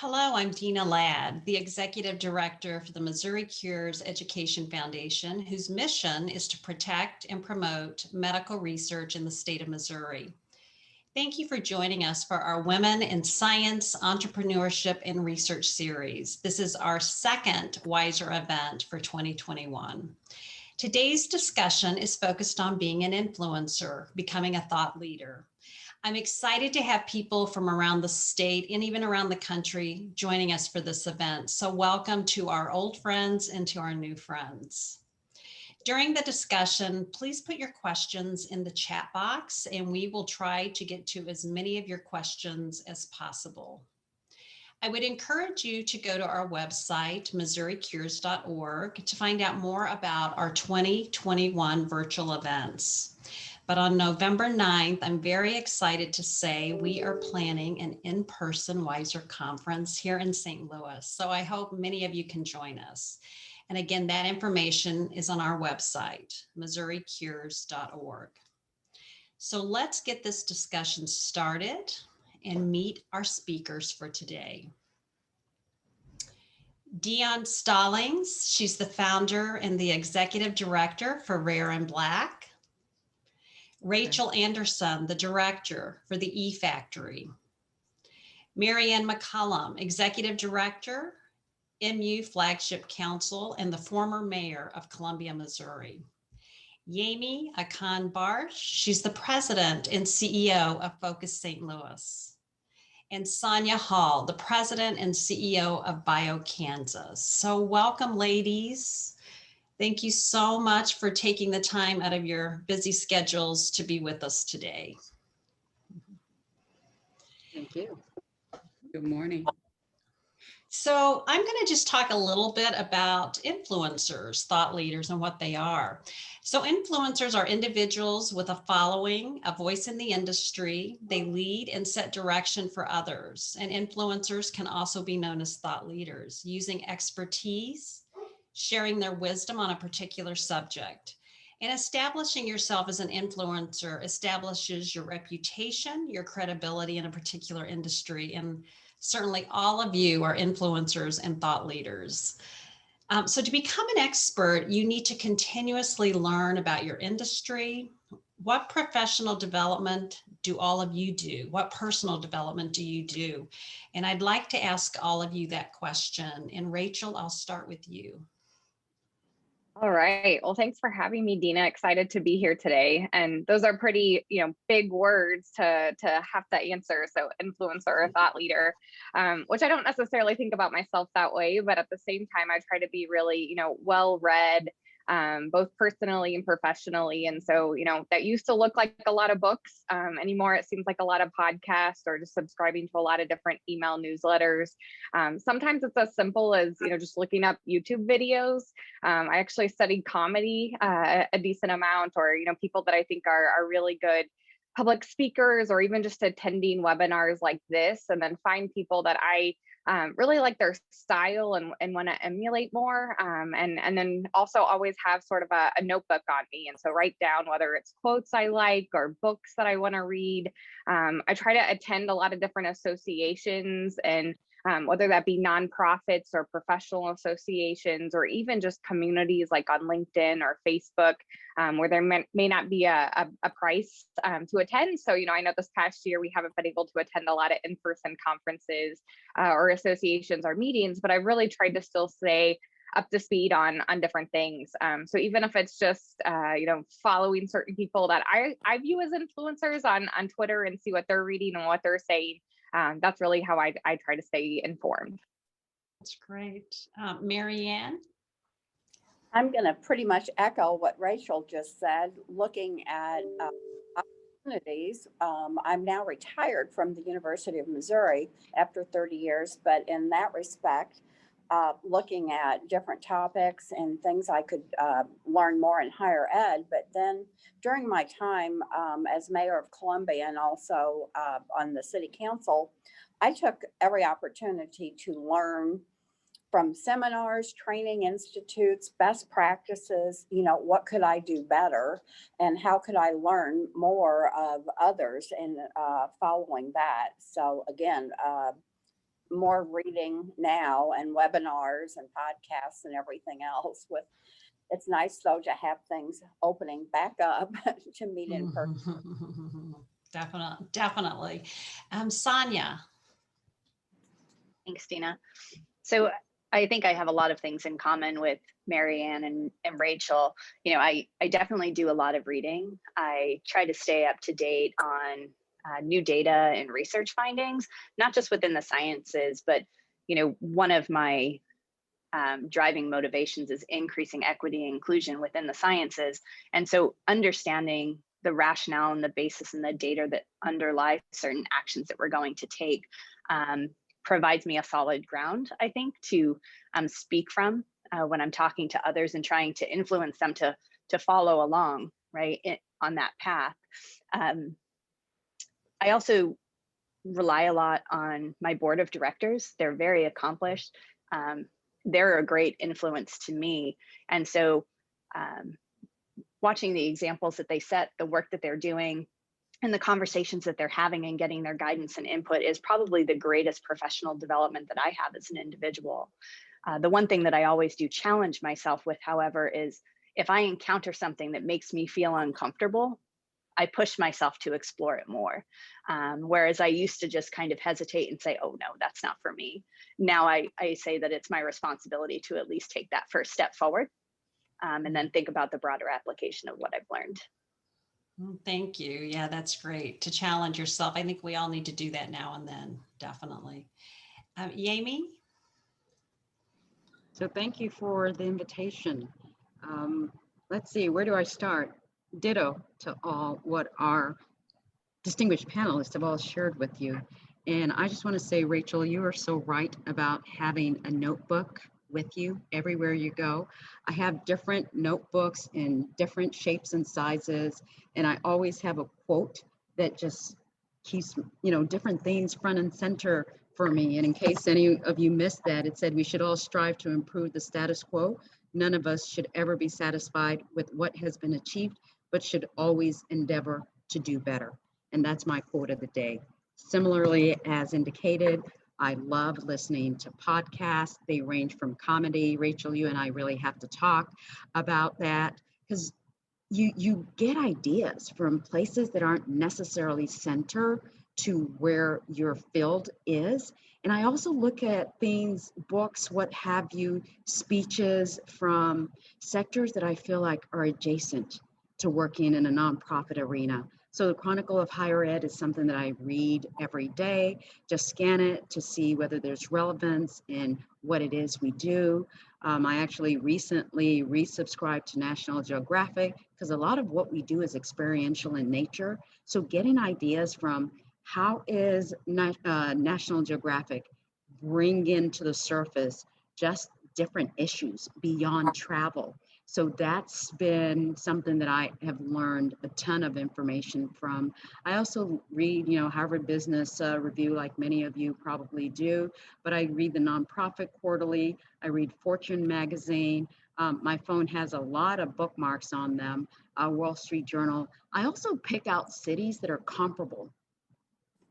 Hello, I'm Dina Ladd, the Executive Director for the Missouri Cures Education Foundation, whose mission is to protect and promote medical research in the state of Missouri. Thank you for joining us for our Women in Science, Entrepreneurship, and Research series. This is our second WISER event for 2021. Today's discussion is focused on being an influencer, becoming a thought leader. I'm excited to have people from around the state and even around the country joining us for this event. So welcome to our old friends and to our new friends. During the discussion, please put your questions in the chat box and we will try to get to as many of your questions as possible. I would encourage you to go to our website, MissouriCures.org, to find out more about our 2021 virtual events. But on November 9th, I'm very excited to say we are planning an in-person WISER conference here in St. Louis. So I hope many of you can join us. And again, that information is on our website, MissouriCures.org. So let's get this discussion started and meet our speakers for today. Dionne Stallings, she's the founder and the executive director for Rare and Black. Rachel Anderson, the director for the efactory. Marianne McCollum, executive director, MU Flagship Council, and the former mayor of Columbia, Missouri. Yemi Akande-Bartsch, she's the president and CEO of Focus St. Louis. And Sonia Hall, the president and CEO of BioKansas. So welcome, ladies. Thank you so much for taking the time out of your busy schedules to be with us today. Thank you. Good morning. So I'm going to just talk a little bit about influencers, thought leaders, and what they are. So influencers are individuals with a following, a voice in the industry. They lead and set direction for others. And influencers can also be known as thought leaders, using expertise, sharing their wisdom on a particular subject. And establishing yourself as an influencer establishes your reputation, your credibility in a particular industry. And certainly all of you are influencers and thought leaders. So to become an expert, you need to continuously learn about your industry. What professional development do all of you do? What personal development do you do? And I'd like to ask all of you that question. And Rachel, I'll start with you. All right. Well, thanks for having me, Dina. Excited to be here today. And those are pretty, big words to have to answer. So influencer or thought leader, which I don't necessarily think about myself that way, but at the same time, I try to be really, well-read, both personally and professionally. And so, that used to look like a lot of books. Anymore, it seems like a lot of podcasts or just subscribing to a lot of different email newsletters. Sometimes it's as simple as, just looking up YouTube videos. I actually studied comedy a decent amount, or, people that I think are really good public speakers, or even just attending webinars like this, and then find people that I really like their style and want to emulate more. And then also always have sort of a notebook on me. And so write down whether it's quotes I like or books that I want to read. I try to attend a lot of different associations, and whether that be nonprofits or professional associations, or even just communities like on LinkedIn or Facebook, where there may not be a price to attend. So, I know this past year we haven't been able to attend a lot of in-person conferences or associations or meetings, but I really tried to still stay up to speed on different things. So even if it's just, following certain people that I view as influencers on Twitter and see what they're reading and what they're saying, that's really how I try to stay informed. That's great. Marianne? I'm going to pretty much echo what Rachel just said. Looking at opportunities, I'm now retired from the University of Missouri after 30 years, but in that respect, looking at different topics and things I could learn more in higher ed. But then during my time as mayor of Columbia and also on the city council, I took every opportunity to learn from seminars, training institutes, best practices, what could I do better and how could I learn more of others and following that. So again, more reading now and webinars and podcasts and everything else. It's nice though to have things opening back up to meet in person. Definitely. Sonia. Thanks, Dina. So I think I have a lot of things in common with Marianne and Rachel. You know, I definitely do a lot of reading. I try to stay up to date on new data and research findings, not just within the sciences, but, you know, one of my driving motivations is increasing equity and inclusion within the sciences. And so understanding the rationale and the basis and the data that underlie certain actions that we're going to take provides me a solid ground, I think, to speak from when I'm talking to others and trying to influence them to follow along, right, on that path. I also rely a lot on my board of directors. They're very accomplished. They're a great influence to me. And so watching the examples that they set, the work that they're doing, and the conversations that they're having and getting their guidance and input is probably the greatest professional development that I have as an individual. The one thing that I always do challenge myself with, however, is if I encounter something that makes me feel uncomfortable, I push myself to explore it more. Whereas I used to just kind of hesitate and say, oh no, that's not for me. Now I say that it's my responsibility to at least take that first step forward and then think about the broader application of what I've learned. Thank you. Yeah, that's great to challenge yourself. I think we all need to do that now and then, definitely. Yemi? So thank you for the invitation. Let's see, where do I start? Ditto to all what our distinguished panelists have all shared with you. And I just want to say, Rachel, you are so right about having a notebook with you everywhere you go. I have different notebooks in different shapes and sizes, and I always have a quote that just keeps, you know, different things front and center for me. And in case any of you missed that, it said we should all strive to improve the status quo. None of us should ever be satisfied with what has been achieved, but should always endeavor to do better. And that's my quote of the day. Similarly, as indicated, I love listening to podcasts. They range from comedy. Rachel, you and I really have to talk about that because you get ideas from places that aren't necessarily center to where your field is. And I also look at things, books, what have you, speeches from sectors that I feel like are adjacent to working in a nonprofit arena. So the Chronicle of Higher Ed is something that I read every day, just scan it to see whether there's relevance in what it is we do. I actually recently resubscribed to National Geographic because a lot of what we do is experiential in nature. So getting ideas from how is National Geographic bring into the surface just different issues beyond travel. So that's been something that I have learned a ton of information from. I also read, Harvard Business Review, like many of you probably do, but I read the Nonprofit Quarterly. I read Fortune Magazine. My phone has a lot of bookmarks on them, Wall Street Journal. I also pick out cities that are comparable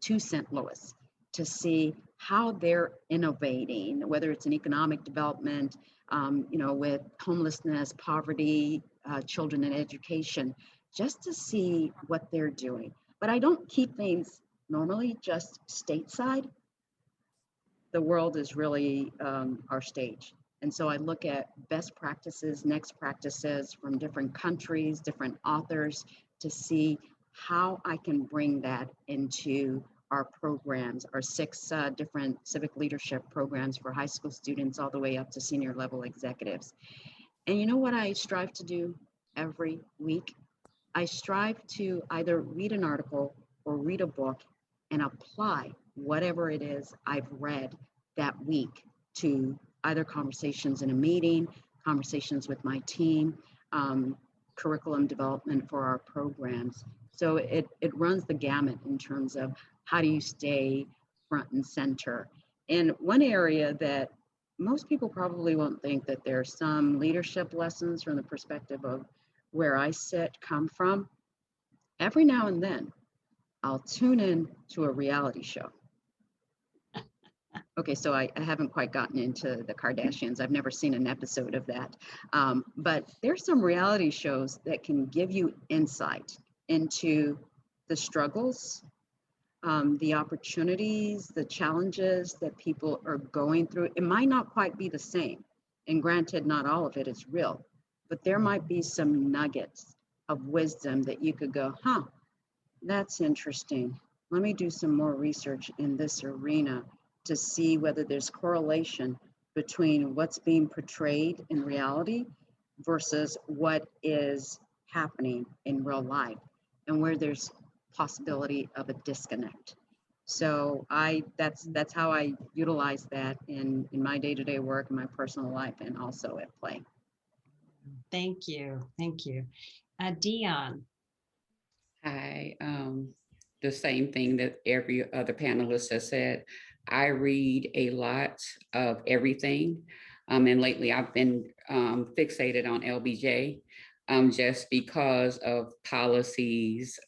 to St. Louis to see how they're innovating, whether it's in economic development, with homelessness, poverty, children and education, just to see what they're doing. But I don't keep things normally just stateside. The world is really our stage. And so I look at best practices, next practices from different countries, different authors to see how I can bring that into our programs, our 6 different civic leadership programs for high school students all the way up to senior level executives. And you know what I strive to do every week? I strive to either read an article or read a book and apply whatever it is I've read that week to either conversations in a meeting, conversations with my team, curriculum development for our programs. So it runs the gamut in terms of how do you stay front and center. And one area that most people probably won't think that there's some leadership lessons from the perspective of where I come from. Every now and then, I'll tune in to a reality show. Okay, so I haven't quite gotten into the Kardashians. I've never seen an episode of that. But there's some reality shows that can give you insight into the struggles, the opportunities, the challenges that people are going through. It might not quite be the same. And granted, not all of it is real, but there might be some nuggets of wisdom that you could go, huh, that's interesting. Let me do some more research in this arena to see whether there's correlation between what's being portrayed in reality versus what is happening in real life and where there's possibility of a disconnect. So that's how I utilize that in my day-to-day work, in my personal life, and also at play. Thank you. Thank you. Dionne. Hi, the same thing that every other panelist has said. I read a lot of everything. And lately I've been fixated on LBJ just because of policies,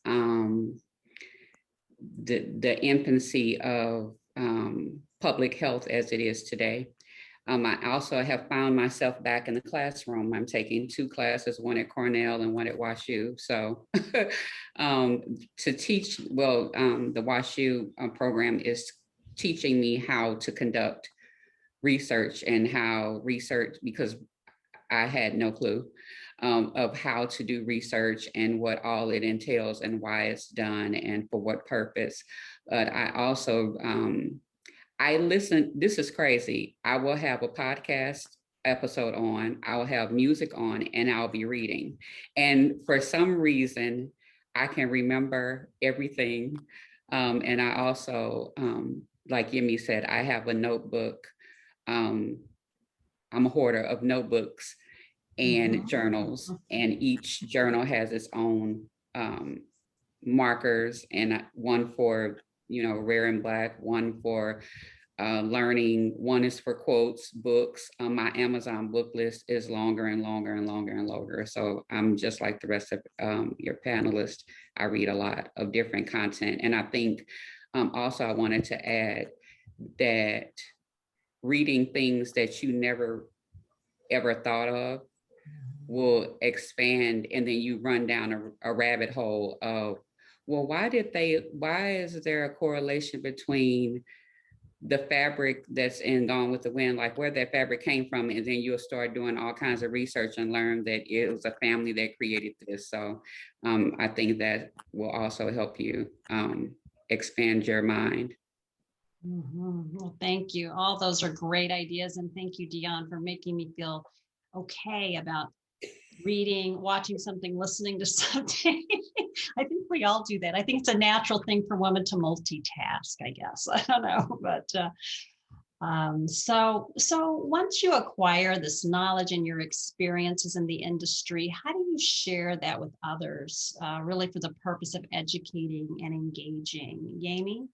the infancy of public health as it is today. I also have found myself back in the classroom. I'm taking 2 classes, one at Cornell and one at WashU. So to teach, well, the WashU program is teaching me how to conduct research and how research, because I had no clue of how to do research and what all it entails and why it's done and for what purpose. But I also, I listen, this is crazy. I will have a podcast episode on, I'll have music on, and I'll be reading. And for some reason, I can remember everything. And I also, like Yemi said, I have a notebook. I'm a hoarder of notebooks and journals, and each journal has its own markers, and one for, rare and Black, one for learning, one is for quotes, books. My Amazon book list is longer and longer and longer and longer. So I'm just like the rest of your panelists. I read a lot of different content. And I think also I wanted to add that reading things that you never ever thought of will expand, and then you run down a rabbit hole of, well, why is there a correlation between the fabric that's in Gone with the Wind, like where that fabric came from, and then you'll start doing all kinds of research and learn that it was a family that created this. So I think that will also help you expand your mind. Well, thank you. All those are great ideas. And thank you, Dionne, for making me feel okay about reading, watching something, listening to something. I think we all do that. I think it's a natural thing for women to multitask, I guess. I don't know, but so once you acquire this knowledge and your experiences in the industry, how do you share that with others, really for the purpose of educating and engaging? Yemi?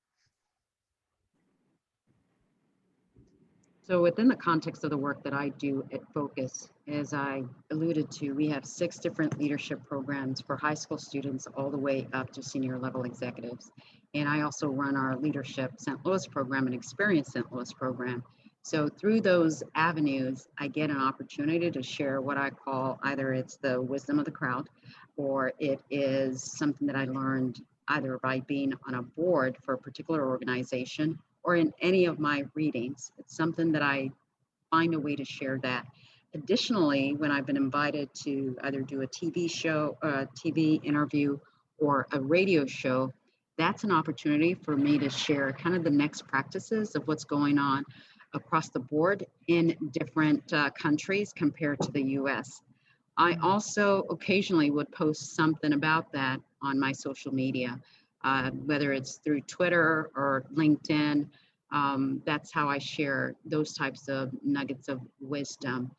So within the context of the work that I do at Focus, as I alluded to, we have 6 different leadership programs for high school students all the way up to senior level executives. And I also run our Leadership St. Louis program and Experience St. Louis program. So through those avenues, I get an opportunity to share what I call, either it's the wisdom of the crowd, or it is something that I learned either by being on a board for a particular organization or in any of my readings. It's something that I find a way to share that. Additionally, when I've been invited to either do a TV show, a TV interview, or a radio show, that's an opportunity for me to share kind of the next practices of what's going on across the board in different countries compared to the US. I also occasionally would post something about that on my social media, whether it's through Twitter or LinkedIn. That's how I share those types of nuggets of wisdom.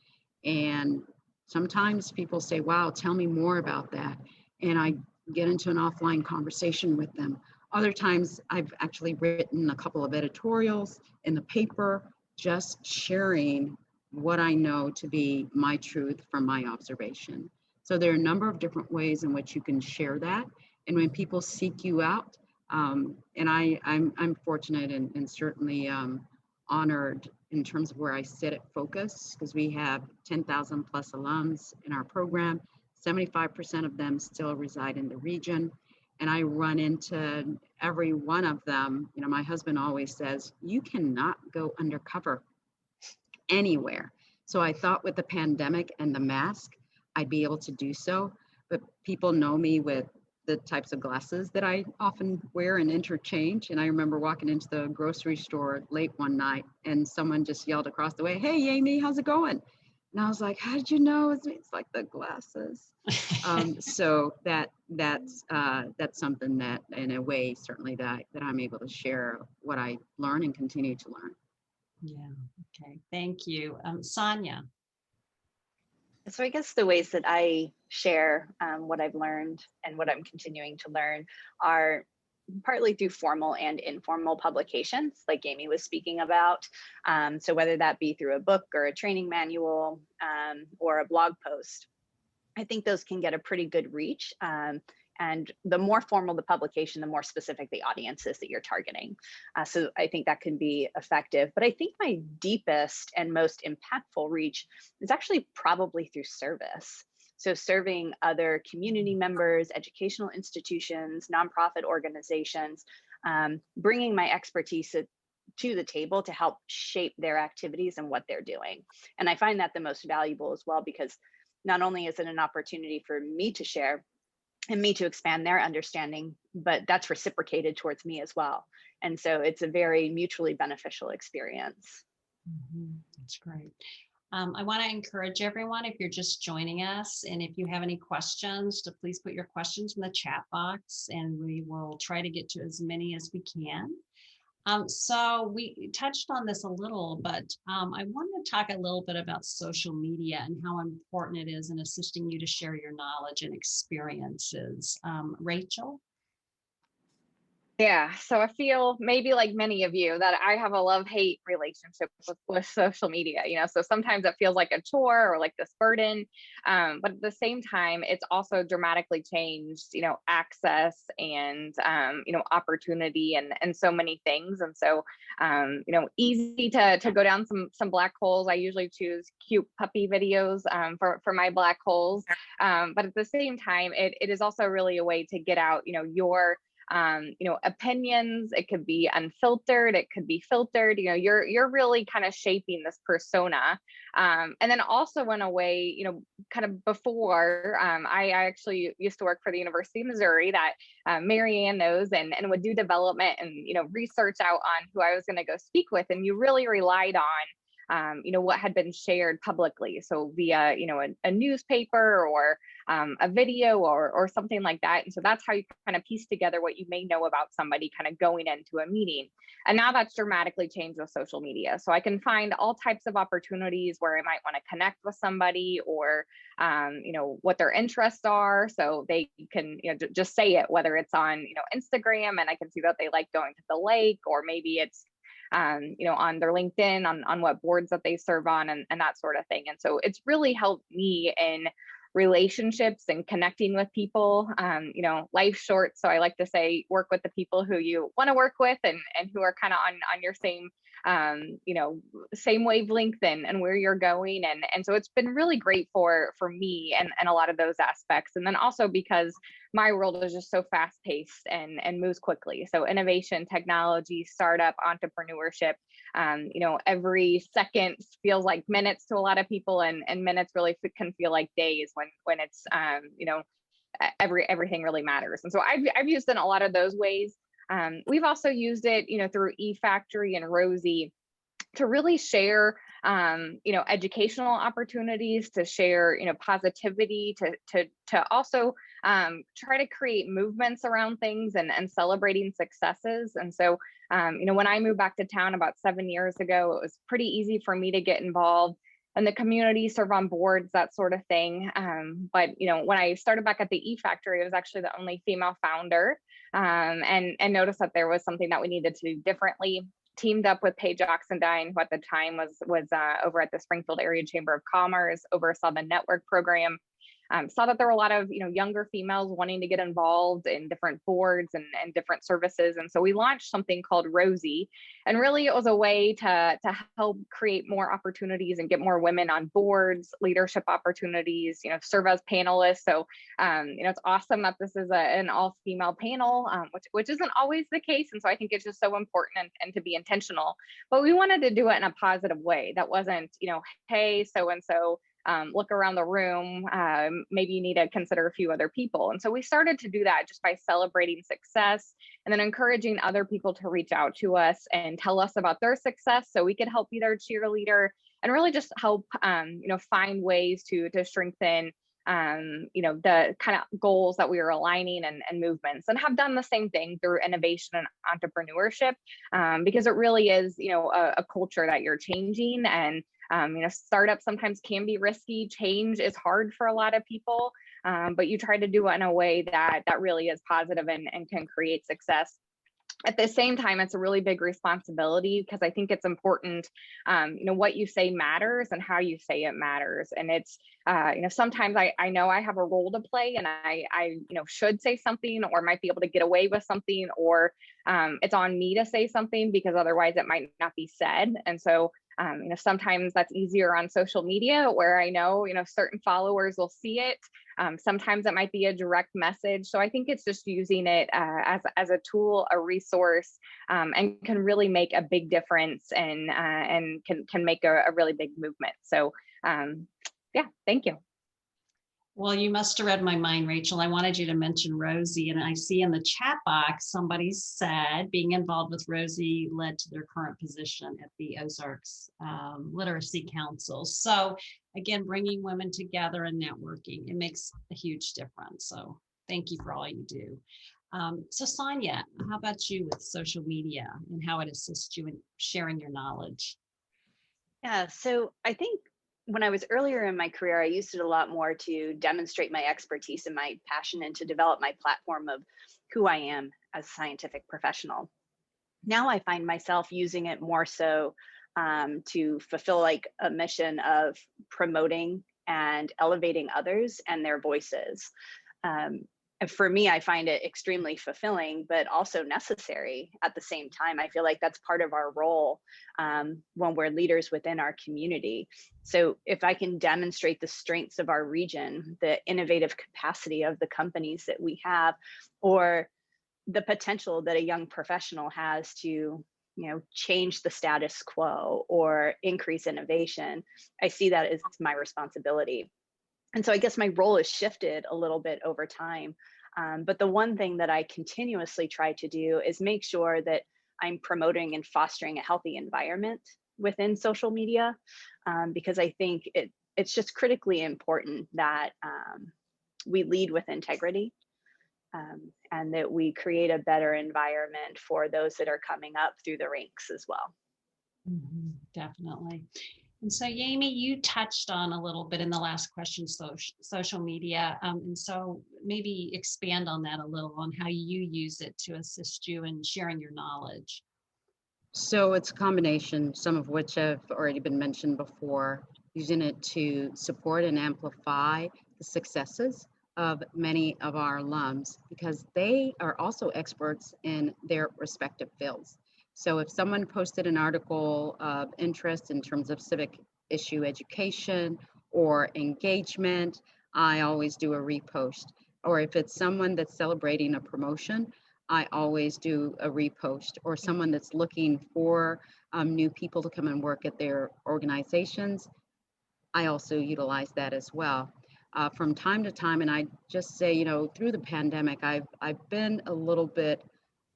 And sometimes people say, wow, tell me more about that. And I get into an offline conversation with them. Other times I've actually written a couple of editorials in the paper, just sharing what I know to be my truth from my observation. So there are a number of different ways in which you can share that. And when people seek you out, and I'm fortunate and certainly honored in terms of where I sit at Focus, because we have 10,000 plus alums in our program. 75% of them still reside in the region. And I run into every one of them. You know, my husband always says, you cannot go undercover anywhere. So I thought with the pandemic and the mask, I'd be able to do so. But people know me with the types of glasses that I often wear and interchange. And I remember walking into the grocery store late one night and someone just yelled across the way, "Hey, Yemi, how's it going?" And I was like, "How did you know?" It's like the glasses. So that's something that, in a way, certainly that I'm able to share what I learn and continue to learn. Yeah. Okay. Thank you. Sonia. So I guess the ways that I share what I've learned and what I'm continuing to learn are partly through formal and informal publications, like Yemi was speaking about. So whether that be through a book or a training manual or a blog post, I think those can get a pretty good reach. And the more formal the publication, the more specific the audience is that you're targeting. So I think that can be effective. But I think my deepest and most impactful reach is actually probably through service. So serving other community members, educational institutions, nonprofit organizations, bringing my expertise to the table to help shape their activities and what they're doing. And I find that the most valuable as well, because not only is it an opportunity for me to share and me to expand their understanding, but that's reciprocated towards me as well. And so it's a very mutually beneficial experience. That's great. I want to encourage everyone, if you're just joining us, and if you have any questions, to please put your questions in the chat box, and we will try to get to as many as we can. So we touched on this a little, but I want to talk a little bit about social media and how important it is in assisting you to share your knowledge and experiences. Rachel? Yeah, so I feel maybe like many of you that I have a love-hate relationship with social media, so sometimes it feels like a chore or like this burden, but at the same time, it's also dramatically changed, access and, opportunity and so many things. And so, easy to go down some black holes. I usually choose cute puppy videos for my black holes, but at the same time, it is also really a way to get out, your opinions. It could be unfiltered, it could be filtered. You're really kind of shaping this persona. And then also in a way, kind of before, I actually used to work for the University of Missouri that Marianne knows, and would do development and, research out on who I was going to go speak with. And you really relied on what had been shared publicly. So via, a newspaper or a video or something like that. And so that's how you kind of piece together what you may know about somebody kind of going into a meeting. And now that's dramatically changed with social media. So I can find all types of opportunities where I might want to connect with somebody or, what their interests are. So they can, just say it, whether it's on, Instagram, and I can see that they like going to the lake, or maybe it's on their LinkedIn, on what boards that they serve on, and that sort of thing. And so it's really helped me in relationships and connecting with people. Life's short, so I like to say work with the people who you want to work with and who are kind of on your same same wavelength and where you're going. And so it's been really great for me and a lot of those aspects. And then also because my world is just so fast paced and moves quickly. So innovation, technology, startup, entrepreneurship, every second feels like minutes to a lot of people, and minutes really can feel like days when it's, everything really matters. And so I've used it in a lot of those ways. We've also used it, through eFactory and Rosie to really share, educational opportunities, to share, positivity, to also try to create movements around things and celebrating successes. And so, when I moved back to town about 7 years ago, it was pretty easy for me to get involved in the community, serve on boards, that sort of thing. But when I started back at the eFactory, it was actually the only female founder, and noticed that there was something that we needed to do differently. Teamed up with Paige Oxendine, who at the time was over at the Springfield Area Chamber of Commerce, oversaw the network program, saw that there were a lot of younger females wanting to get involved in different boards and different services. And so we launched something called Rosie. And really it was a way to help create more opportunities and get more women on boards, leadership opportunities, serve as panelists. So, it's awesome that this is an all-female panel, which isn't always the case. And so I think it's just so important and to be intentional. But we wanted to do it in a positive way. That wasn't, hey, so-and-so, look around the room, maybe you need to consider a few other people. And so we started to do that just by celebrating success and then encouraging other people to reach out to us and tell us about their success so we could help be their cheerleader and really just help, find ways to strengthen the kind of goals that we were aligning and movements, and have done the same thing through innovation and entrepreneurship, because it really is, a culture that you're changing. And startups sometimes can be risky. Change is hard for a lot of people, but you try to do it in a way that really is positive and can create success. At the same time, it's a really big responsibility, because I think it's important, what you say matters and how you say it matters. And it's, sometimes I know I have a role to play, and I should say something, or might be able to get away with something, or it's on me to say something because otherwise it might not be said. And so, sometimes that's easier on social media, where I know, certain followers will see it. Sometimes it might be a direct message. So I think it's just using it as a tool, a resource, and can really make a big difference, and can make a really big movement. So yeah, thank you. Well, you must have read my mind, Rachel. I wanted you to mention Rosie, and I see in the chat box, somebody said being involved with Rosie led to their current position at the Ozarks Literacy Council. So again, bringing women together and networking, it makes a huge difference. So thank you for all you do. So Sonia, how about you with social media and how it assists you in sharing your knowledge? Yeah, so I think when I was earlier in my career, I used it a lot more to demonstrate my expertise and my passion, and to develop my platform of who I am as a scientific professional. Now I find myself using it more so to fulfill like a mission of promoting and elevating others and their voices. And for me, I find it extremely fulfilling, but also necessary at the same time. I feel like that's part of our role when we're leaders within our community. So if I can demonstrate the strengths of our region, the innovative capacity of the companies that we have, or the potential that a young professional has to, change the status quo or increase innovation, I see that as my responsibility. And so I guess my role has shifted a little bit over time. But the one thing that I continuously try to do is make sure that I'm promoting and fostering a healthy environment within social media, because I think it's just critically important that we lead with integrity, and that we create a better environment for those that are coming up through the ranks as well. Mm-hmm, definitely. And so, Yemi, you touched on a little bit in the last question, social media. And so maybe expand on that a little, on how you use it to assist you in sharing your knowledge. So it's a combination, some of which have already been mentioned before, using it to support and amplify the successes of many of our alums, because they are also experts in their respective fields. So if someone posted an article of interest in terms of civic issue education or engagement, I always do a repost. Or if it's someone that's celebrating a promotion, I always do a repost. Or someone that's looking for new people to come and work at their organizations, I also utilize that as well. From time to time, and I just say, through the pandemic, I've been a little bit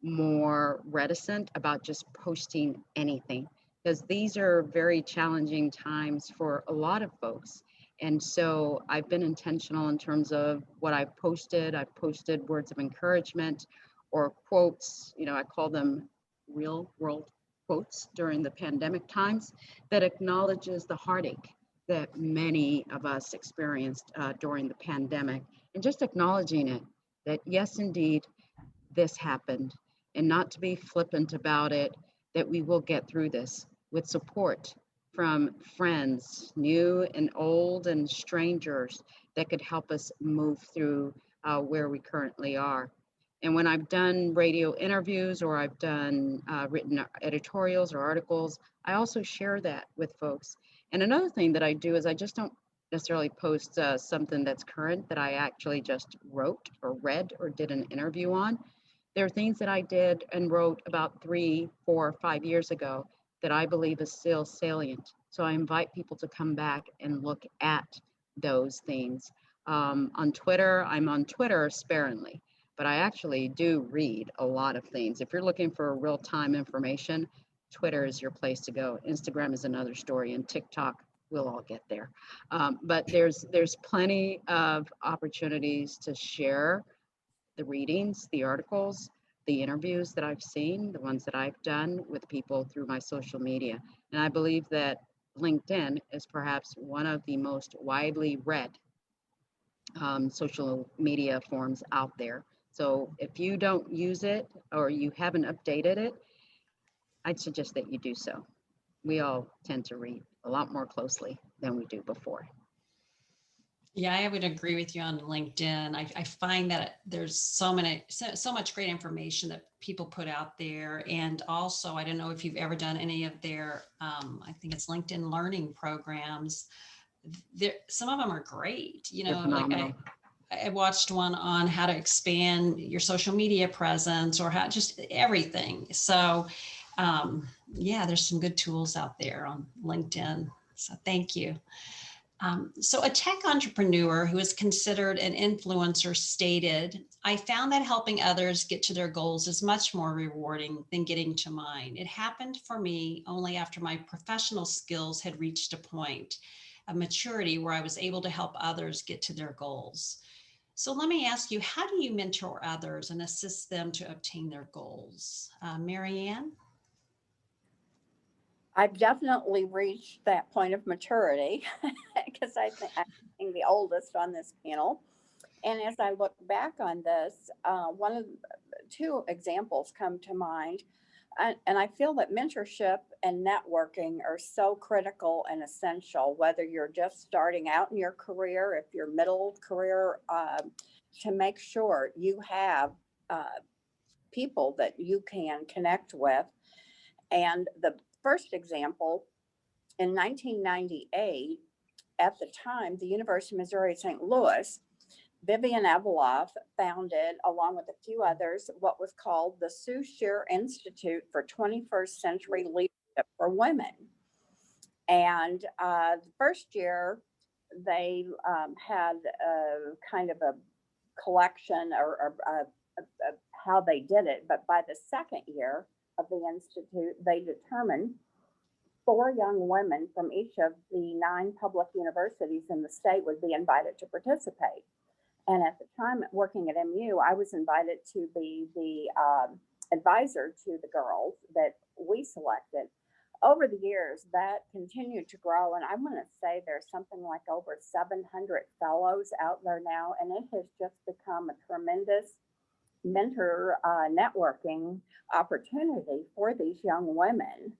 more reticent about just posting anything, because these are very challenging times for a lot of folks. And so I've been intentional in terms of what I've posted. I've posted words of encouragement or quotes, I call them real world quotes during the pandemic times, that acknowledges the heartache that many of us experienced during the pandemic, and just acknowledging it, that yes, indeed, this happened, and not to be flippant about it, that we will get through this with support from friends, new and old and strangers, that could help us move through where we currently are. And when I've done radio interviews or I've done written editorials or articles, I also share that with folks. And another thing that I do is I just don't necessarily post something that's current that I actually just wrote or read or did an interview on. There are things that I did and wrote about 3, 4, 5 years ago that I believe is still salient. So I invite people to come back and look at those things. On Twitter, I'm on Twitter sparingly, but I actually do read a lot of things. If you're looking for real-time information, Twitter is your place to go. Instagram is another story, and TikTok, we'll all get there. But there's plenty of opportunities to share the readings, the articles, the interviews that I've seen, the ones that I've done with people through my social media. And I believe that LinkedIn is perhaps one of the most widely read social media forms out there. So if you don't use it or you haven't updated it, I'd suggest that you do so. We all tend to read a lot more closely than we do before. Yeah, I would agree with you on LinkedIn. I find that there's so much great information that people put out there. And also, I don't know if you've ever done any of their, I think it's LinkedIn learning programs. Some of them are great. You know, like I watched one on how to expand your social media presence or how just everything. So yeah, there's some good tools out there on LinkedIn. So thank you. So a tech entrepreneur who is considered an influencer stated, I found that helping others get to their goals is much more rewarding than getting to mine. It happened for me only after my professional skills had reached a point of maturity where I was able to help others get to their goals. So let me ask you, how do you mentor others and assist them to obtain their goals? Marianne? I've definitely reached that point of maturity because I think I'm the oldest on this panel. And as I look back on this, one of two examples come to mind. And I feel that mentorship and networking are so critical and essential, whether you're just starting out in your career, if you're middle career, to make sure you have people that you can connect with. And the first example, in 1998, at the time, the University of Missouri St. Louis, Vivian Eveloff founded, along with a few others, what was called the Sue Shear Institute for 21st Century Leadership for Women. And the first year, they had a kind of a collection or how they did it. But by the second year of the Institute, they determined 4 young women from each of the 9 public universities in the state would be invited to participate. And at the time working at MU, I was invited to be the advisor to the girls that we selected. Over the years, that continued to grow. And I want to say there's something like over 700 fellows out there now. And it has just become a tremendous mentor networking opportunity for these young women.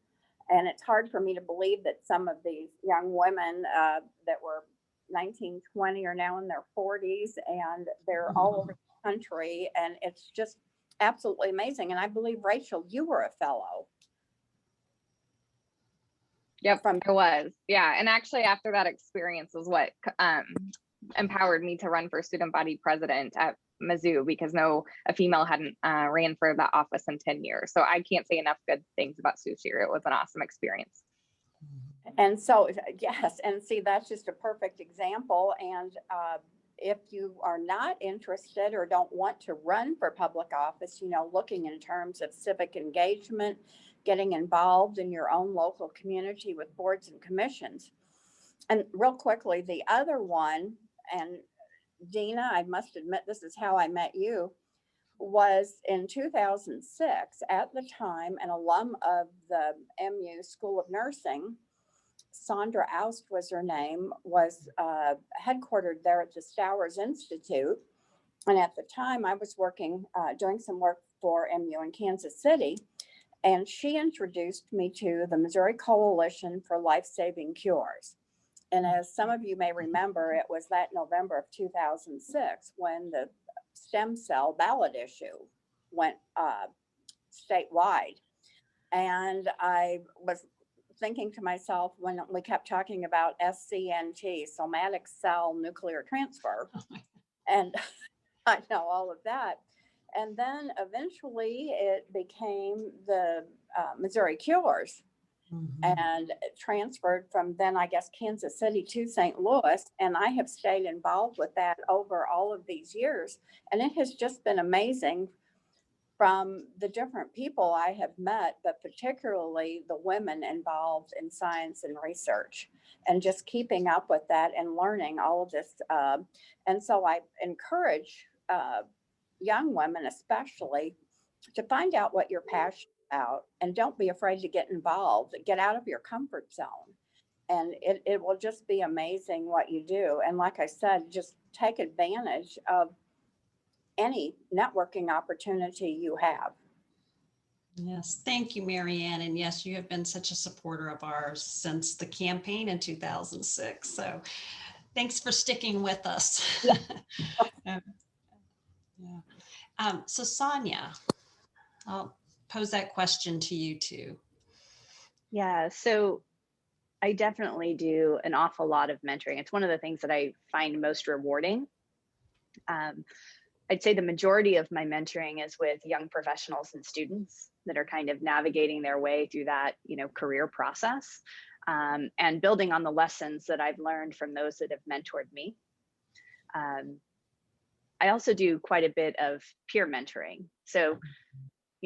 And it's hard for me to believe that some of these young women that were 19, 20 are now in their 40s, and they're all over the country. And it's just absolutely amazing. And I believe, Rachel, you were a fellow. Yep, I was. Yeah. And actually, after that experience was what empowered me to run for student body president at Mizzou, because a female hadn't ran for that office in 10 years. So I can't say enough good things about Sue Shear. It was an awesome experience. And so, yes, and see, that's just a perfect example. And if you are not interested or don't want to run for public office, looking in terms of civic engagement, getting involved in your own local community with boards and commissions. And real quickly, the other one, and Dina, I must admit, this is how I met you, was in 2006. At the time, an alum of the MU School of Nursing, Sandra Oust was her name, was headquartered there at the Stowers Institute. And at the time, I was working, doing some work for MU in Kansas City. And she introduced me to the Missouri Coalition for Life-Saving Cures. And as some of you may remember, it was that November of 2006 when the stem cell ballot issue went statewide. And I was thinking to myself when we kept talking about SCNT, somatic cell nuclear transfer, and I know all of that. And then eventually it became the Missouri Cures, and transferred from then, I guess, Kansas City to St. Louis. And I have stayed involved with that over all of these years. And it has just been amazing from the different people I have met, but particularly the women involved in science and research, and just keeping up with that and learning all of this. And so I encourage young women especially to find out what you're passionate about, and don't be afraid to get involved, get out of your comfort zone. And it will just be amazing what you do. And like I said, just take advantage of any networking opportunity you have. Yes, thank you, Marianne. And yes, you have been such a supporter of ours since the campaign in 2006. So thanks for sticking with us. Yeah. So Sonia, I'll pose that question to you too. Yeah, so I definitely do an awful lot of mentoring. It's one of the things that I find most rewarding. I'd say the majority of my mentoring is with young professionals and students that are kind of navigating their way through that, career process, and building on the lessons that I've learned from those that have mentored me. I also do quite a bit of peer mentoring. So,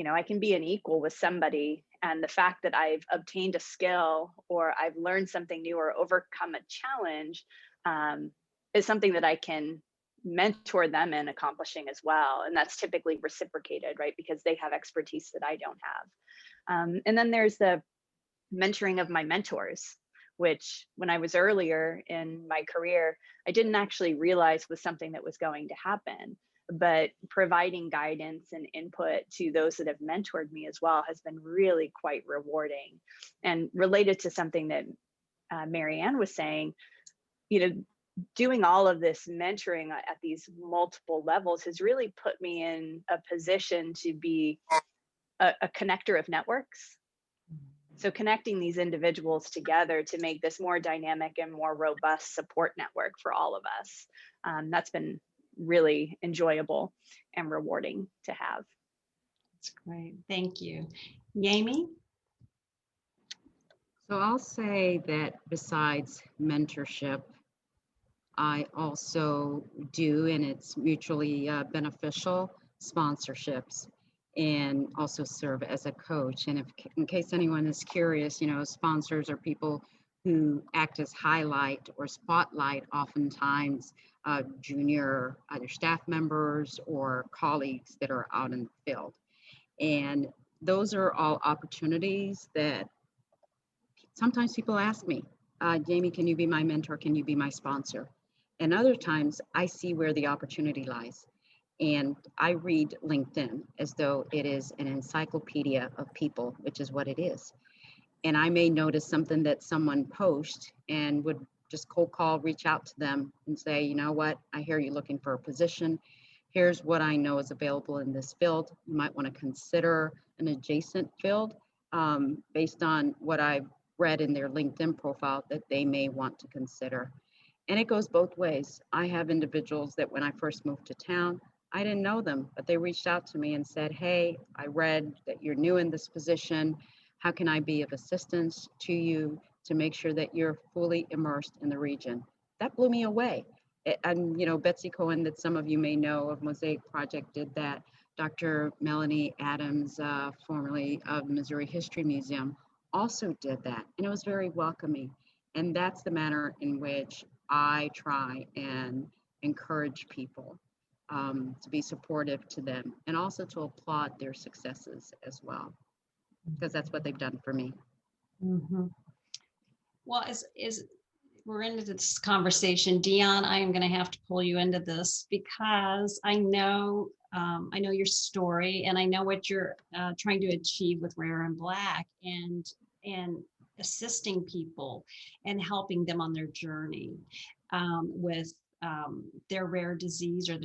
I can be an equal with somebody, and the fact that I've obtained a skill or I've learned something new or overcome a challenge is something that I can mentor them in accomplishing as well. And that's typically reciprocated, right? Because they have expertise that I don't have. And then there's the mentoring of my mentors, which when I was earlier in my career, I didn't actually realize was something that was going to happen. But providing guidance and input to those that have mentored me as well has been really quite rewarding. And related to something that Marianne was saying, doing all of this mentoring at these multiple levels has really put me in a position to be a connector of networks. So connecting these individuals together to make this more dynamic and more robust support network for all of us. That's been really enjoyable and rewarding to have. That's great. Thank you. Yemi? So I'll say that besides mentorship, I also do, and it's mutually beneficial, sponsorships, and also serve as a coach. And if, in case anyone is curious, sponsors are people who act as highlight or spotlight, oftentimes junior either staff members or colleagues that are out in the field. And those are all opportunities that sometimes people ask me, Jamie, can you be my mentor? Can you be my sponsor? And other times I see where the opportunity lies. And I read LinkedIn as though it is an encyclopedia of people, which is what it is. And I may notice something that someone posts and would just cold call, reach out to them and say, you know what, I hear you looking for a position. Here's what I know is available in this field. You might want to consider an adjacent field based on what I've read in their LinkedIn profile that they may want to consider. And it goes both ways. I have individuals that when I first moved to town, I didn't know them, but they reached out to me and said, hey, I read that you're new in this position. How can I be of assistance to you to make sure that you're fully immersed in the region? That blew me away. And, Betsy Cohen, that some of you may know of Mosaic Project, did that. Dr. Melanie Adams, formerly of the Missouri History Museum, also did that. And it was very welcoming. And that's the manner in which I try and encourage people to be supportive to them and also to applaud their successes as well, because that's what they've done for me. Mm-hmm. Well, as we're into this conversation, Dionne, I am going to have to pull you into this because I know I know your story, and I know what you're trying to achieve with Rare and Black, and assisting people and helping them on their journey with their rare disease or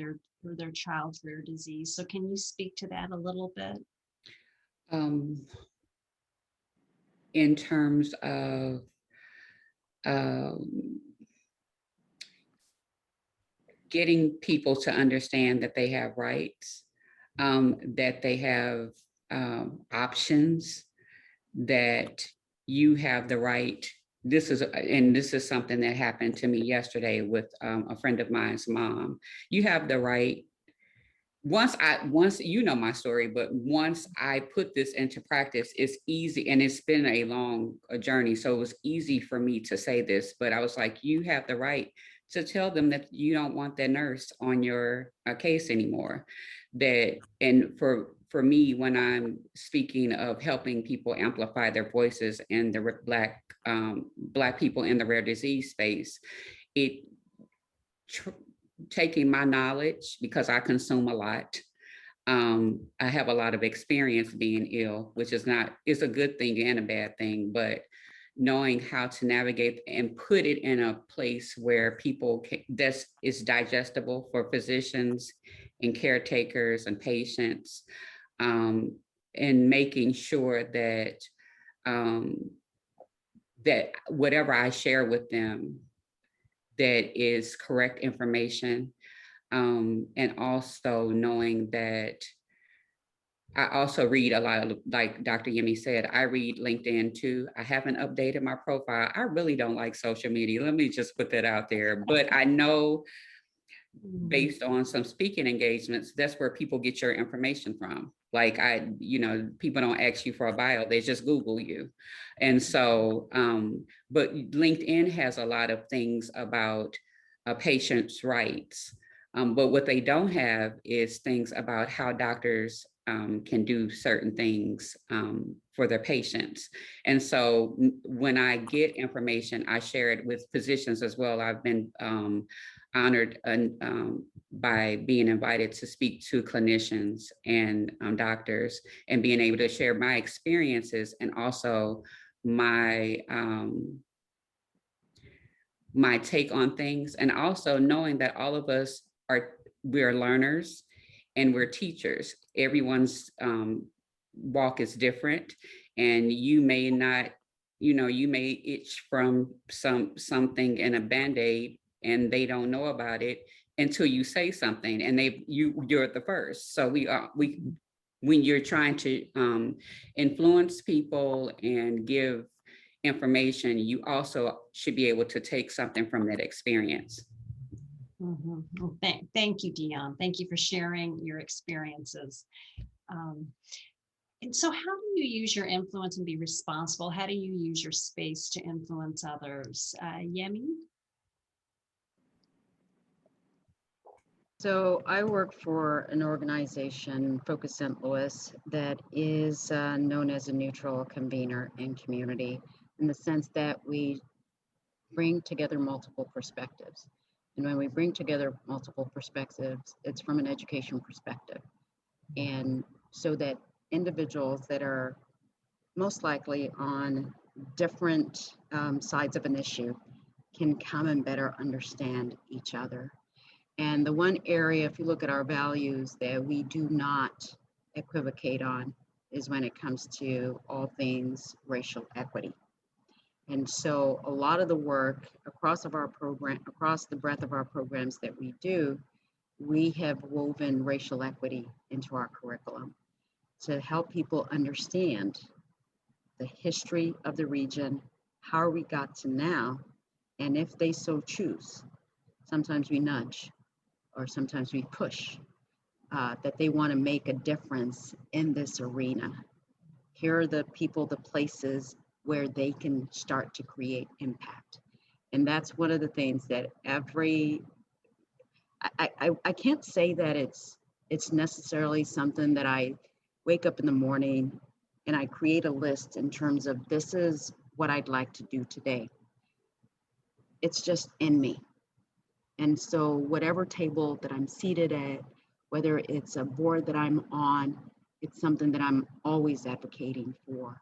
their child's rare disease. So can you speak to that a little bit? In terms of getting people to understand that they have rights, that they have options, that you have the right. This is something that happened to me yesterday with a friend of mine's mom. You have the right. Once you know my story, but once I put this into practice, it's easy, and it's been a long journey. So it was easy for me to say this, but I was like, you have the right to tell them that you don't want that nurse on your case anymore. And for me, when I'm speaking of helping people amplify their voices and the Black people in the rare disease space, taking my knowledge, because I consume a lot. I have a lot of experience being ill, which is a good thing and a bad thing, but knowing how to navigate and put it in a place where people that is digestible for physicians and caretakers and patients, and making sure that that whatever I share with them, that is correct information, and also knowing that I also read a lot of, like Dr. Yemi said, I read LinkedIn too. I haven't updated my profile. I really don't like social media. Let me just put that out there. But I know based on some speaking engagements, that's where people get your information from. Like people don't ask you for a bio, they just Google you. And so, but LinkedIn has a lot of things about a patient's rights. But what they don't have is things about how doctors can do certain things for their patients. And so when I get information, I share it with physicians as well. I've been honored by being invited to speak to clinicians and doctors, and being able to share my experiences and also my my take on things, and also knowing that all of us we're learners and we're teachers. Everyone's walk is different, and you may not, you may itch from something in a Band-Aid and they don't know about it until you say something, and you're the first. So when you're trying to influence people and give information, you also should be able to take something from that experience. Mm-hmm. Well, thank you, Dionne. Thank you for sharing your experiences. And so how do you use your influence and be responsible? How do you use your space to influence others? Yemi? So I work for an organization, Focus St. Louis, that is known as a neutral convener in community, in the sense that we bring together multiple perspectives. And when we bring together multiple perspectives, it's from an education perspective. And so that individuals that are most likely on different sides of an issue can come and better understand each other. And the one area, if you look at our values, that we do not equivocate on is when it comes to all things racial equity. And so a lot of the work across the breadth of our programs that we do, we have woven racial equity into our curriculum to help people understand the history of the region, how we got to now, and if they so choose, sometimes we nudge or sometimes we push, that they want to make a difference in this arena. Here are the people, the places where they can start to create impact. And that's one of the things that I can't say that it's necessarily something that I wake up in the morning and I create a list in terms of this is what I'd like to do today. It's just in me. And so whatever table that I'm seated at, whether it's a board that I'm on, it's something that I'm always advocating for.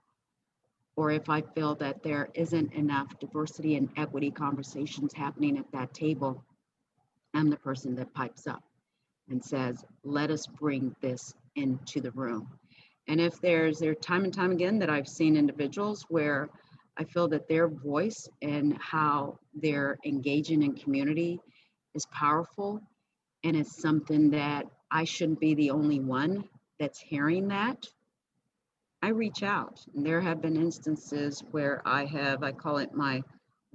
Or if I feel that there isn't enough diversity and equity conversations happening at that table, I'm the person that pipes up and says, let us bring this into the room. And if there time and time again that I've seen individuals where I feel that their voice and how they're engaging in community is powerful, and it's something that I shouldn't be the only one that's hearing that, I reach out. And there have been instances where I call it my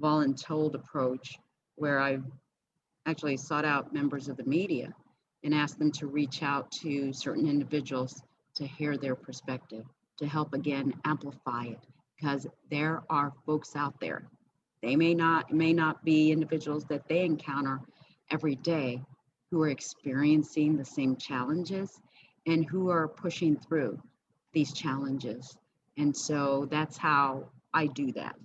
voluntold approach, where I've actually sought out members of the media and asked them to reach out to certain individuals to hear their perspective, to help again amplify it, because there are folks out there. They may not be individuals that they encounter every day who are experiencing the same challenges and who are pushing through these challenges. And so that's how I do that,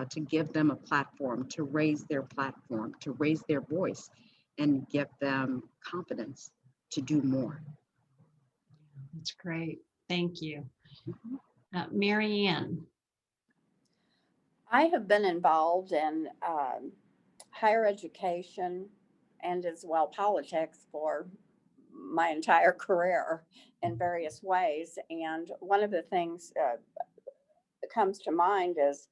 to give them a platform, to raise their platform, to raise their voice, and give them confidence to do more. That's great. Thank you. Marianne. I have been involved in higher education and as well politics for my entire career in various ways. And one of the things that comes to mind is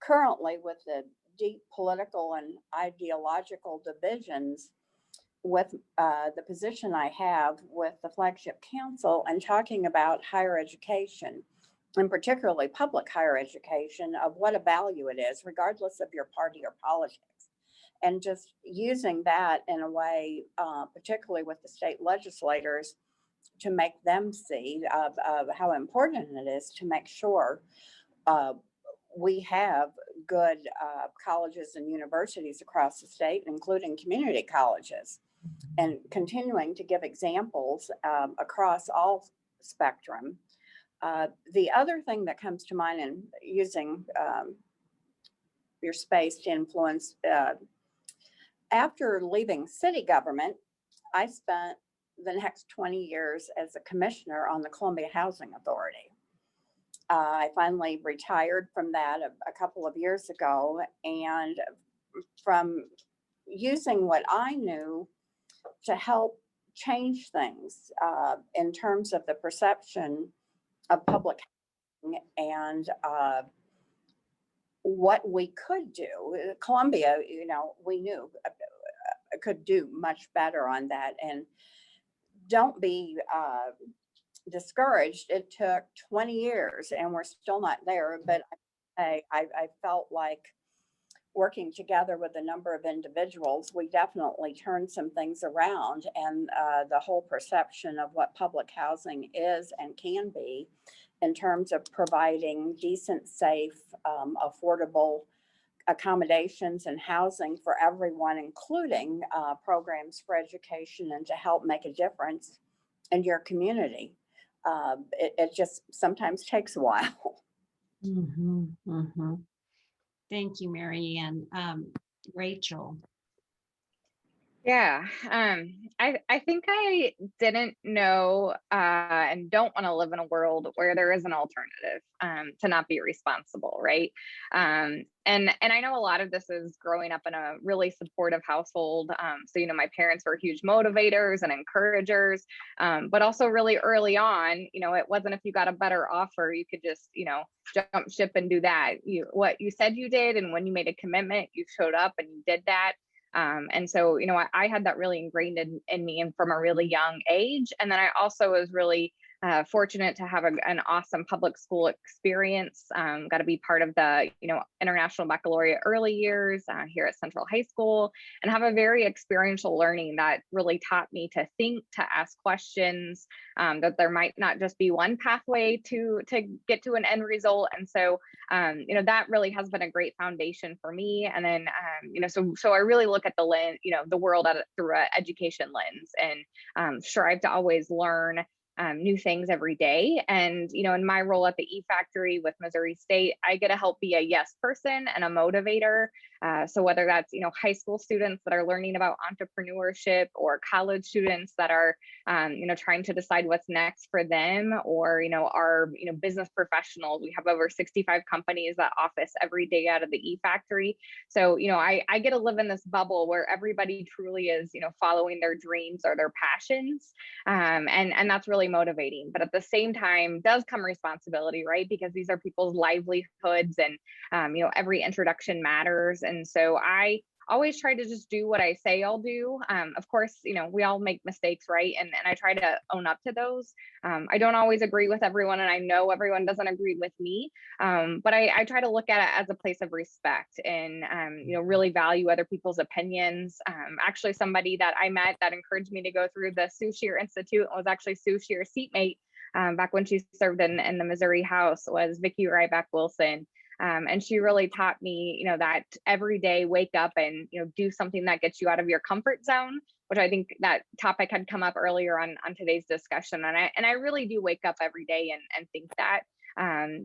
currently with the deep political and ideological divisions with the position I have with the Flagship Council and talking about higher education, and particularly public higher education, of what a value it is, regardless of your party or politics. And just using that in a way, particularly with the state legislators, to make them see of how important it is to make sure we have good colleges and universities across the state, including community colleges, and continuing to give examples across all spectrum. The other thing that comes to mind in using your space to influence, after leaving city government, I spent the next 20 years as a commissioner on the Columbia Housing Authority. I finally retired from that a couple of years ago, and from using what I knew to help change things in terms of the perception of public housing and what we could do. Columbia, we knew could do much better on that. And don't be discouraged. It took 20 years and we're still not there, but I felt like working together with a number of individuals, we definitely turned some things around, and the whole perception of what public housing is and can be in terms of providing decent, safe, affordable accommodations and housing for everyone, including programs for education and to help make a difference in your community. It just sometimes takes a while. Mm-hmm, mm-hmm. Thank you, Marianne. Rachel. Yeah, I think I didn't know and don't want to live in a world where there is an alternative to not be responsible, right? And I know a lot of this is growing up in a really supportive household. So, my parents were huge motivators and encouragers, but also really early on, it wasn't if you got a better offer, you could just, jump ship and do that. What you said you did, and when you made a commitment, you showed up and you did that. And so, I had that really ingrained in me and from a really young age. And then I also was really fortunate to have an awesome public school experience. Got to be part of the, International Baccalaureate early years here at Central High School, and have a very experiential learning that really taught me to think, to ask questions, that there might not just be one pathway to get to an end result. And so, that really has been a great foundation for me. And then, so I really look at the lens, the world through an education lens, and strive to always learn new things every day. And, you know, in my role at the efactory with Missouri State, I get to help be a yes person and a motivator. So whether that's, you know, high school students that are learning about entrepreneurship, or college students that are, you know, trying to decide what's next for them, or, you know, our, you know, business professionals. We have over 65 companies that office every day out of the efactory. So, you know, I get to live in this bubble where everybody truly is, you know, following their dreams or their passions. And that's really motivating. But at the same time does come responsibility, right? Because these are people's livelihoods, and, you know, every introduction matters. And so I always try to just do what I say I'll do. Of course, you know, we all make mistakes, right? And I try to own up to those. I don't always agree with everyone, and I know everyone doesn't agree with me. But I try to look at it as a place of respect, and, you know, really value other people's opinions. Actually, somebody that I met that encouraged me to go through the Sue Shear Institute was actually Sue Shear's seatmate back when she served in the Missouri House, was Vicki Ryback Wilson. And she really taught me, you know, that every day wake up and, you know, do something that gets you out of your comfort zone, which I think that topic had come up earlier on today's discussion. And I really do wake up every day and think that,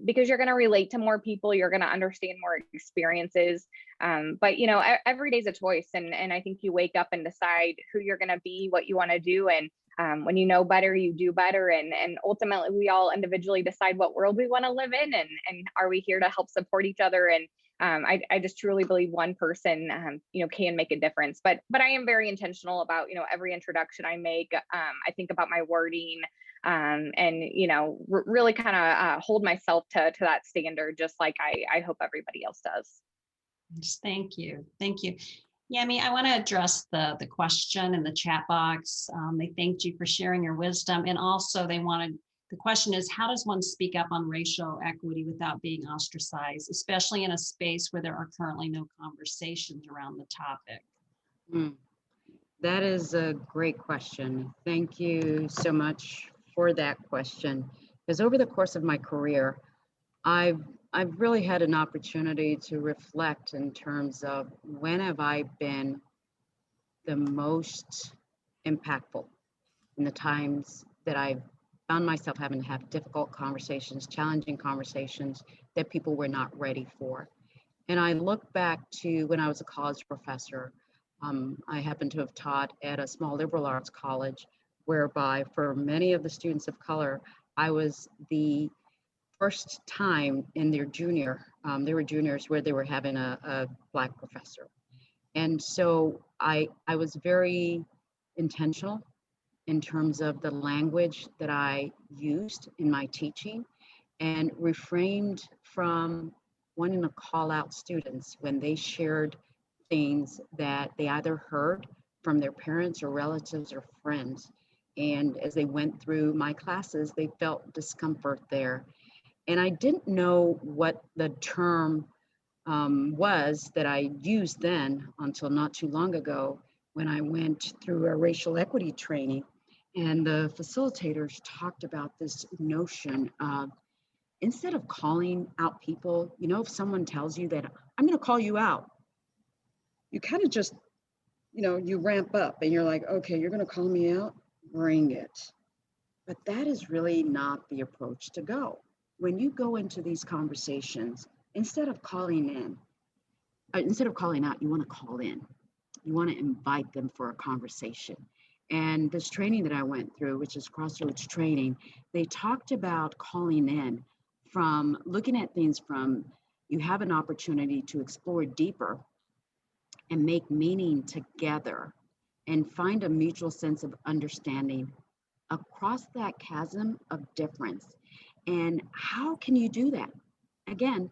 because you're going to relate to more people, you're going to understand more experiences. But, you know, every day's a choice. And I think you wake up and decide who you're going to be, what you want to do. And when you know better, you do better. And ultimately, we all individually decide what world we want to live in, and are we here to help support each other. And I just truly believe one person, you know, can make a difference. But I am very intentional about, you know, every introduction I make. I think about my wording, and, you know, really kind of hold myself to that standard, just like I hope everybody else does. Thank you. Thank you. Yemi, I want to address the question in the chat box. They thanked you for sharing your wisdom. And also the question is, how does one speak up on racial equity without being ostracized, especially in a space where there are currently no conversations around the topic? That is a great question. Thank you so much for that question. Because over the course of my career, I've really had an opportunity to reflect in terms of when have I been the most impactful in the times that I've found myself having to have difficult conversations, challenging conversations that people were not ready for. And I look back to when I was a college professor. I happened to have taught at a small liberal arts college, whereby for many of the students of color, I was the first time in their they were juniors, where they were having a Black professor. And so I was very intentional in terms of the language that I used in my teaching, and refrained from wanting to call out students when they shared things that they either heard from their parents or relatives or friends. And as they went through my classes, they felt discomfort there. And I didn't know what the term was that I used then until not too long ago, when I went through a racial equity training. And the facilitators talked about this notion of, instead of calling out people, you know, if someone tells you that I'm going to call you out, you kind of just, you know, you ramp up and you're like, okay, you're going to call me out, bring it. But that is really not the approach to go. When you go into these conversations, instead of calling out, you want to call in. You want to invite them for a conversation. And this training that I went through, which is Crossroads training, they talked about calling in, from looking at things from, you have an opportunity to explore deeper and make meaning together and find a mutual sense of understanding across that chasm of difference. And how can you do that? Again,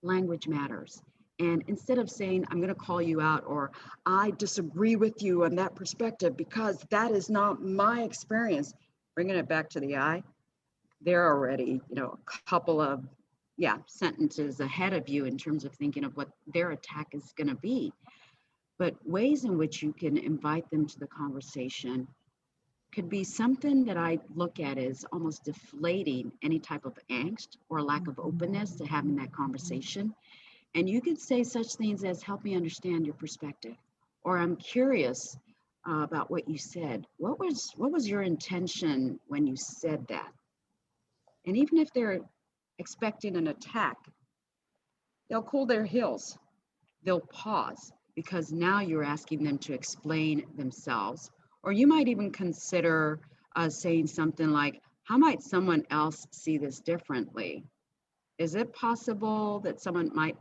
language matters. And instead of saying, I'm going to call you out, or I disagree with you on that perspective because that is not my experience, bringing it back to the I, they're already, you know, a couple of sentences ahead of you in terms of thinking of what their attack is going to be. But ways in which you can invite them to the conversation could be something that I look at as almost deflating any type of angst or lack of openness to having that conversation. And you could say such things as, help me understand your perspective, or I'm curious about what you said. What was your intention when you said that? And even if they're expecting an attack, they'll cool their heels. They'll pause because now you're asking them to explain themselves. Or you might even consider saying something like, how might someone else see this differently? Is it possible that someone might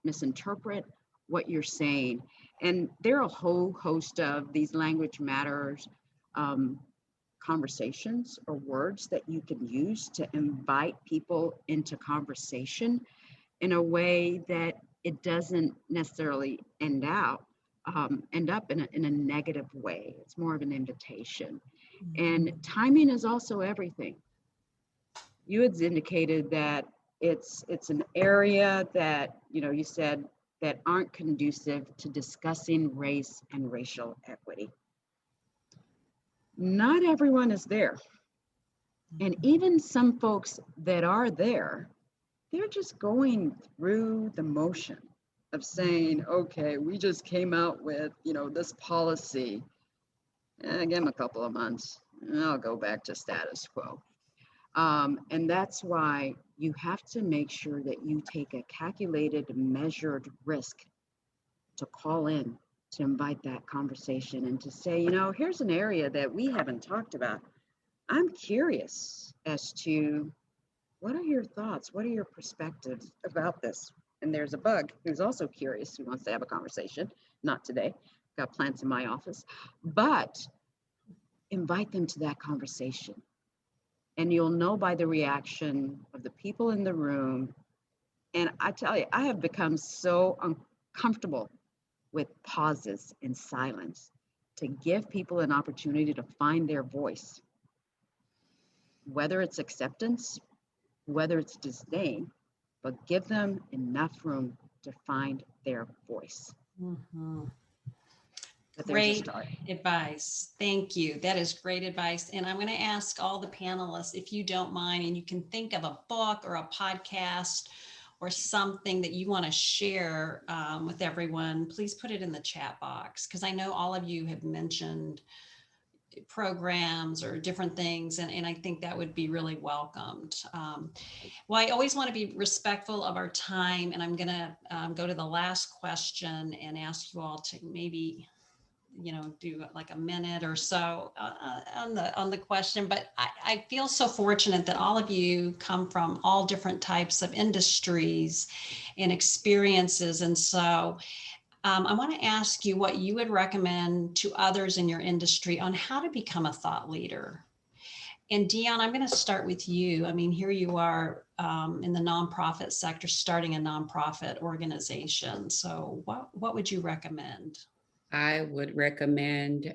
misinterpret what you're saying? And there are a whole host of these language matters conversations or words that you can use to invite people into conversation in a way that it doesn't necessarily end up in a negative way. It's more of an invitation. And timing is also everything. You had indicated that it's an area that, you said that aren't conducive to discussing race and racial equity. Not everyone is there. And even some folks that are there, they're just going through the motion of saying, okay, we just came out with, this policy. Give them a couple of months and I'll go back to status quo. And that's why you have to make sure that you take a calculated, measured risk to call in, to invite that conversation and to say, here's an area that we haven't talked about. I'm curious as to what are your thoughts? What are your perspectives about this? And there's a bug who's also curious, who wants to have a conversation. Not today, got plants in my office, but invite them to that conversation. And you'll know by the reaction of the people in the room. And I tell you, I have become so uncomfortable with pauses and silence to give people an opportunity to find their voice, whether it's acceptance, whether it's disdain, but give them enough room to find their voice. Mm-hmm. Great advice. Thank you. That is great advice. And I'm going to ask all the panelists, if you don't mind, and you can think of a book or a podcast or something that you want to share with everyone, please put it in the chat box, because I know all of you have mentioned programs or different things, and I think that would be really welcomed. Well, I always want to be respectful of our time, and I'm going to go to the last question and ask you all to maybe do like a minute or so on the question. But I feel so fortunate that all of you come from all different types of industries and experiences. And so I want to ask you what you would recommend to others in your industry on how to become a thought leader. And Dionne, I'm going to start with you. I mean, here you are in the nonprofit sector, starting a nonprofit organization. So what would you recommend? I would recommend,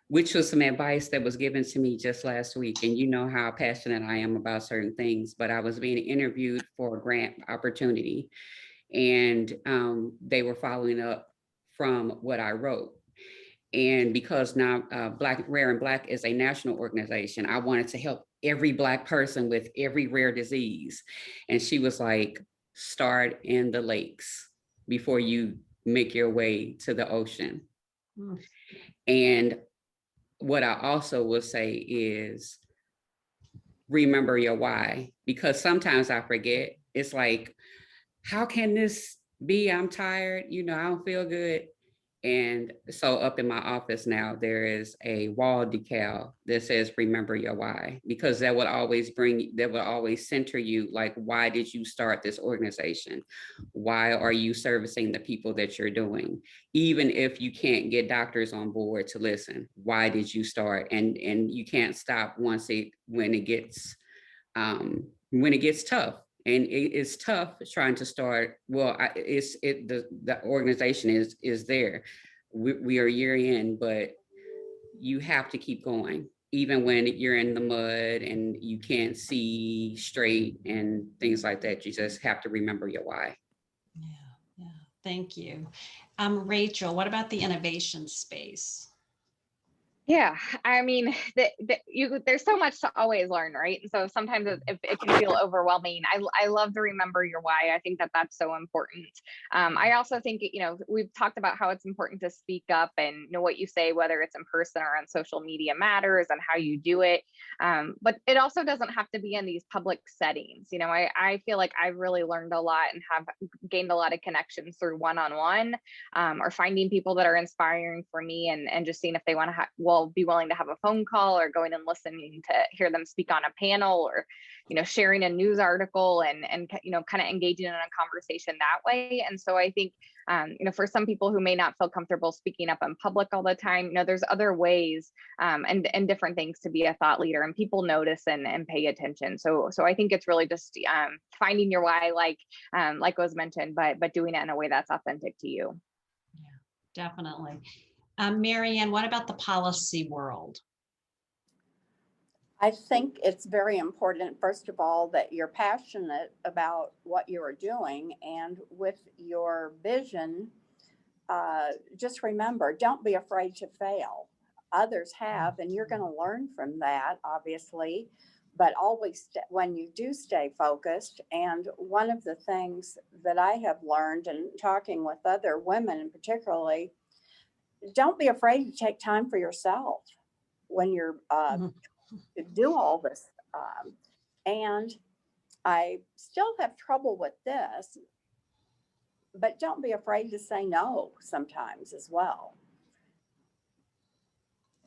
which was some advice that was given to me just last week. And you know how passionate I am about certain things, but I was being interviewed for a grant opportunity, and they were following up from what I wrote. And because now Rare and Black is a national organization, I wanted to help every Black person with every rare disease. And she was like, start in the lakes before you make your way to the ocean. And what I also will say is remember your why, because sometimes I forget. It's like, how can this be? I'm tired, I don't feel good. And so up in my office now, there is a wall decal that says, remember your why, because that would always center you. Like, why did you start this organization? Why are you servicing the people that you're doing? Even if you can't get doctors on board to listen, why did you start? And you can't stop when it gets tough. And it's tough trying to start. Well, the organization is there. We are a year in, but you have to keep going, even when you're in the mud and you can't see straight and things like that. You just have to remember your why. Yeah. Thank you. Rachel, what about the innovation space? Yeah, I mean, there's so much to always learn, right? And so sometimes it can feel overwhelming. I love to remember your why. I think that that's so important. I also think, we've talked about how it's important to speak up, and what you say, whether it's in person or on social media, matters, and how you do it. But it also doesn't have to be in these public settings. I feel like I've really learned a lot and have gained a lot of connections through one-on-one, or finding people that are inspiring for me, and just seeing if they want to be willing to have a phone call, or going and listening to hear them speak on a panel, or sharing a news article, and kind of engaging in a conversation that way. And so I think for some people who may not feel comfortable speaking up in public all the time, there's other ways and different things to be a thought leader, and people notice and pay attention. So I think it's really just finding your why, like was mentioned, but doing it in a way that's authentic to you. Yeah, definitely. Marianne, what about the policy world? I think it's very important, first of all, that you're passionate about what you are doing, and with your vision, just remember, don't be afraid to fail. Others have, and you're going to learn from that, obviously, but always when you do stay focused. And one of the things that I have learned, and talking with other women particularly, don't be afraid to take time for yourself when you're to do all this. And I still have trouble with this, but don't be afraid to say no sometimes as well.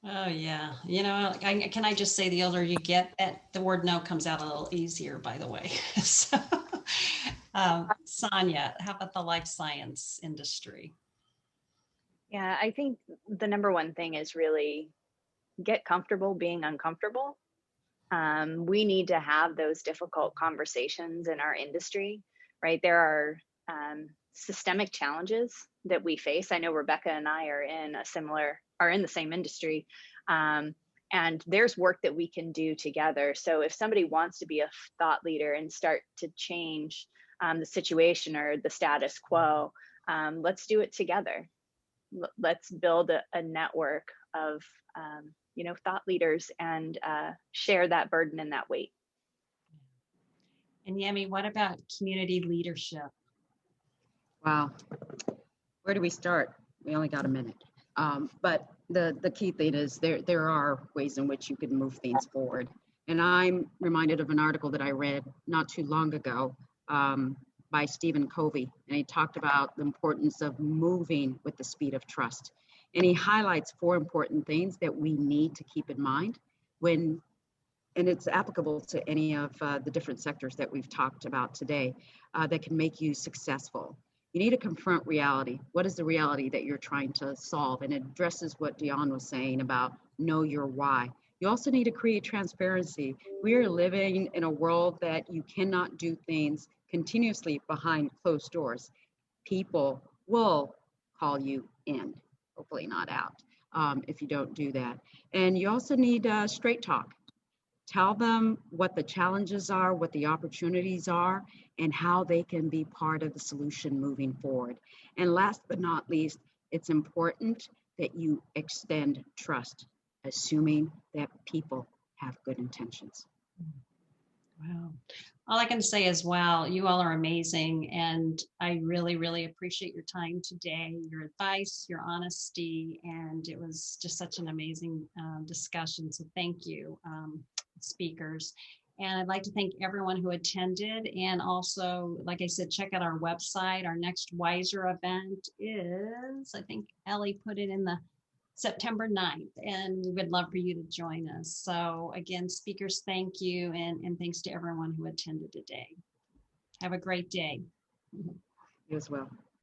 Oh yeah, can I just say, the older you get, the word no comes out a little easier, by the way. So, Sonia, how about the life science industry? Yeah, I think the number one thing is really get comfortable being uncomfortable. We need to have those difficult conversations in our industry, right? There are systemic challenges that we face. I know Rebecca and I are in the same industry, and there's work that we can do together. So if somebody wants to be a thought leader and start to change the situation or the status quo, let's do it together. Let's build a network of thought leaders, and share that burden and that weight. And Yemi, what about community leadership? Wow. Where do we start? We only got a minute. But the key thing is there are ways in which you can move things forward. And I'm reminded of an article that I read not too long ago by Stephen Covey. And he talked about the importance of moving with the speed of trust. And he highlights 4 important things that we need to keep in mind and it's applicable to any of the different sectors that we've talked about today that can make you successful. You need to confront reality. What is the reality that you're trying to solve? And it addresses what Dionne was saying about know your why. You also need to create transparency. We are living in a world that you cannot do things continuously behind closed doors. People will call you in, hopefully not out, if you don't do that. And you also need straight talk. Tell them what the challenges are, what the opportunities are, and how they can be part of the solution moving forward. And last but not least, it's important that you extend trust, assuming that people have good intentions. Wow. All I can say is, wow, you all are amazing. And I really, really appreciate your time today, your advice, your honesty, and it was just such an amazing discussion. So thank you, speakers. And I'd like to thank everyone who attended. And also, like I said, check out our website. Our next WISER event is, I think Ellie put it in the September 9th, and we would love for you to join us. So again, speakers, thank you. And thanks to everyone who attended today. Have a great day. You as well.